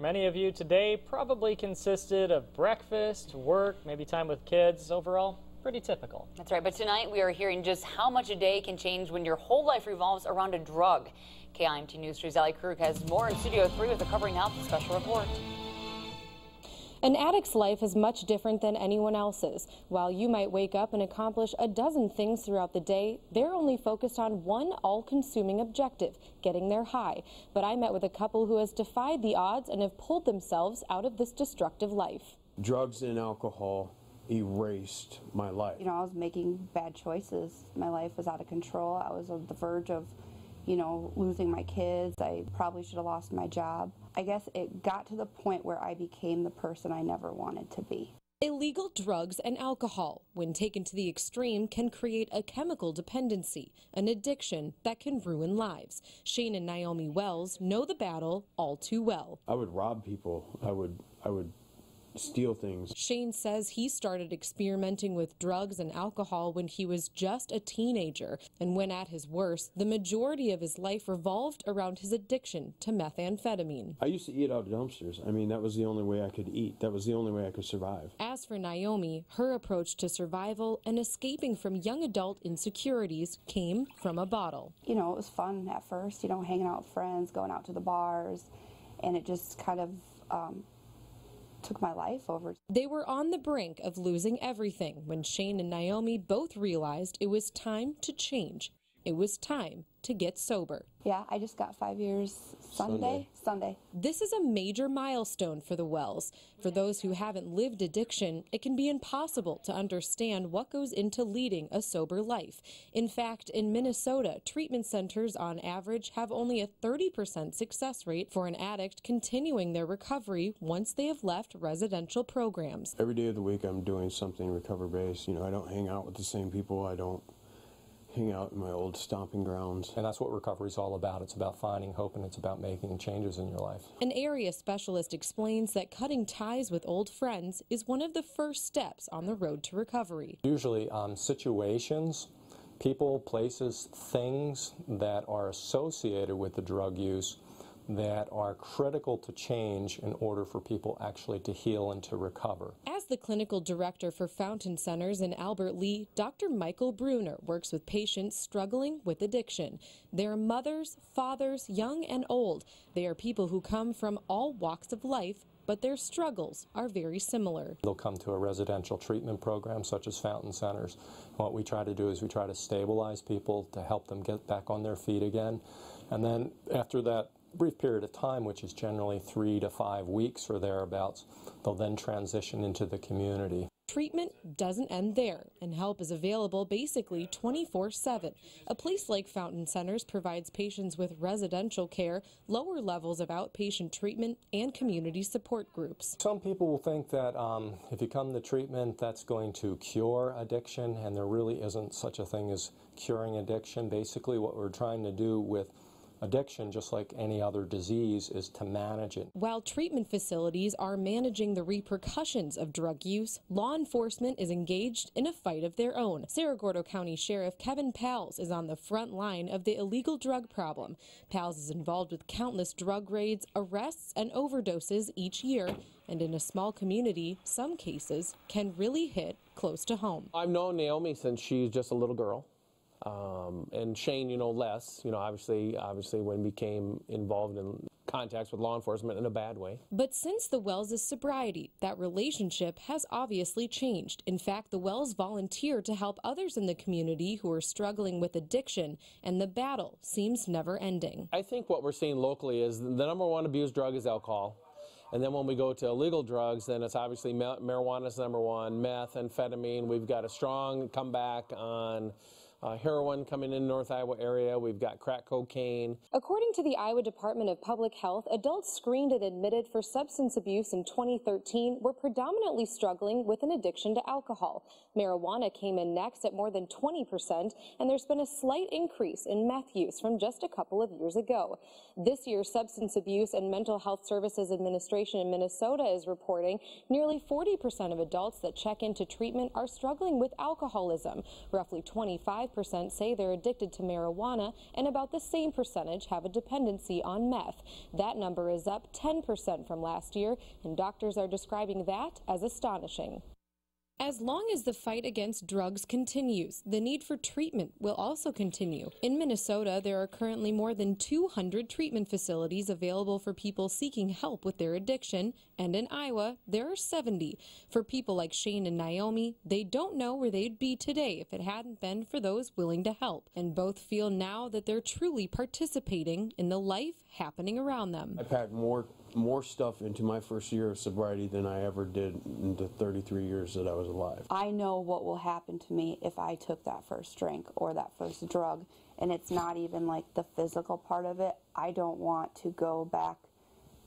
many of you, today probably consisted of breakfast, work, maybe time with kids. Overall, pretty typical. That's right, but tonight we are hearing just how much a day can change when your whole life revolves around a drug. KIMT News 3's Allie Krug has more in Studio 3 with a Covering Health special report. An addict's life is much different than anyone else's. While you might wake up and accomplish a dozen things throughout the day, they're only focused on one all-consuming objective, getting their high. But I met with a couple who has defied the odds and have pulled themselves out of this destructive life. Drugs and alcohol erased my life. You know, I was making bad choices. My life was out of control. I was on the verge of, losing my kids. I probably should have lost my job. I guess it got to the point where I became the person I never wanted to be. Illegal drugs and alcohol, when taken to the extreme, can create a chemical dependency, an addiction that can ruin lives. Shane and Naomi Wells know the battle all too well. I would rob people. I would steal things. Shane says he started experimenting with drugs and alcohol when he was just a teenager, and when at his worst, the majority of his life revolved around his addiction to methamphetamine. I used to eat out of dumpsters. I mean, that was the only way I could eat. That was the only way I could survive. As for Naomi, her approach to survival and escaping from young adult insecurities came from a bottle. It was fun at first, hanging out with friends, going out to the bars, and it just kind of took my life over. They were on the brink of losing everything when Shane and Naomi both realized it was time to change. It was time to get sober. Yeah, I just got 5 years Sunday. This is a major milestone for the Wells. For those who haven't lived addiction, it can be impossible to understand what goes into leading a sober life. In fact, in Minnesota, treatment centers on average have only a 30% success rate for an addict continuing their recovery once they have left residential programs. Every day of the week I'm doing something recovery-based. I don't hang out with the same people. I don't hang out in my old stomping grounds. And that's what recovery is all about. It's about finding hope, and it's about making changes in your life. An area specialist explains that cutting ties with old friends is one of the first steps on the road to recovery. Usually situations, people, places, things that are associated with the drug use that are critical to change in order for people actually to heal and to recover. As the clinical director for Fountain Centers in Albert Lea, Dr. Michael Bruner works with patients struggling with addiction. They're mothers, fathers, young and old. They are people who come from all walks of life, but their struggles are very similar. They'll come to a residential treatment program such as Fountain Centers. What we try to do is we try to stabilize people to help them get back on their feet again. And then after that brief period of time, which is generally 3 to 5 weeks or thereabouts, they'll then transition into the community. Treatment doesn't end there, and help is available basically 24/7. A place like Fountain Centers provides patients with residential care, lower levels of outpatient treatment, and community support groups. Some people will think that if you come to treatment, that's going to cure addiction, and there really isn't such a thing as curing addiction. Basically, what we're trying to do with addiction, just like any other disease, is to manage it. While treatment facilities are managing the repercussions of drug use, law enforcement is engaged in a fight of their own. Cerro Gordo County Sheriff Kevin Pals is on the front line of the illegal drug problem. Pals is involved with countless drug raids, arrests, and overdoses each year. And in a small community, some cases can really hit close to home. I've known Naomi since she's just a little girl. And Shane, less, obviously when we became involved in contacts with law enforcement in a bad way. But since the Wells' sobriety, that relationship has obviously changed. In fact, the Wells volunteer to help others in the community who are struggling with addiction, and the battle seems never ending. I think what we're seeing locally is the number one abused drug is alcohol. And then when we go to illegal drugs, then it's obviously marijuana is number one, meth, amphetamine. We've got a strong comeback on heroin coming in the North Iowa area. We've got crack cocaine. According to the Iowa Department of Public Health, adults screened and admitted for substance abuse in 2013 were predominantly struggling with an addiction to alcohol. Marijuana came in next at more than 20%, and there's been a slight increase in meth use from just a couple of years ago. This year, Substance Abuse and Mental Health Services Administration in Minnesota is reporting nearly 40% of adults that check into treatment are struggling with alcoholism. Roughly 25% 5% say they're addicted to marijuana, and about the same percentage have a dependency on meth. That number is up 10% from last year, and doctors are describing that as astonishing. As long as the fight against drugs continues, the need for treatment will also continue. In Minnesota, there are currently more than 200 treatment facilities available for people seeking help with their addiction, and in Iowa, there are 70. For people like Shane and Naomi, they don't know where they'd be today if it hadn't been for those willing to help, and both feel now that they're truly participating in the life happening around them. I packed more stuff into my first year of sobriety than I ever did in the 33 years that I was alive. I know what will happen to me if I took that first drink or that first drug, and it's not even like the physical part of it. I don't want to go back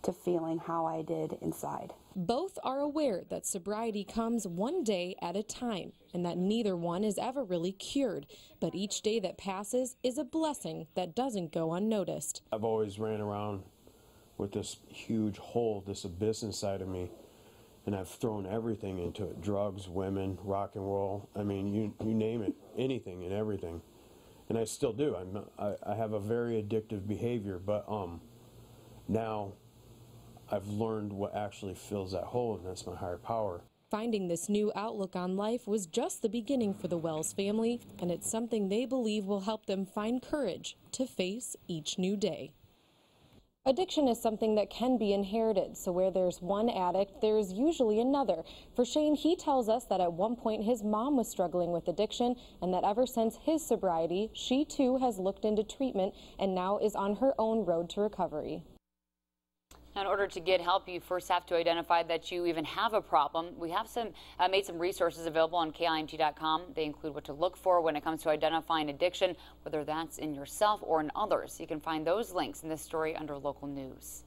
to feeling how I did inside. Both are aware that sobriety comes one day at a time and that neither one is ever really cured, but each day that passes is a blessing that doesn't go unnoticed. I've always ran around with this huge hole, this abyss inside of me, and I've thrown everything into it: drugs, women, rock and roll. I mean, you name it, anything and everything. And I still do. I have a very addictive behavior, but now I've learned what actually fills that hole, and that's my higher power. Finding this new outlook on life was just the beginning for the Wells family, and it's something they believe will help them find courage to face each new day. Addiction is something that can be inherited, so where there's one addict, there's usually another. For Shane, he tells us that at one point his mom was struggling with addiction, and that ever since his sobriety, she too has looked into treatment and now is on her own road to recovery. Now, in order to get help, you first have to identify that you even have a problem. We have made some resources available on KIMT.com. They include what to look for when it comes to identifying addiction, whether that's in yourself or in others. You can find those links in this story under local news.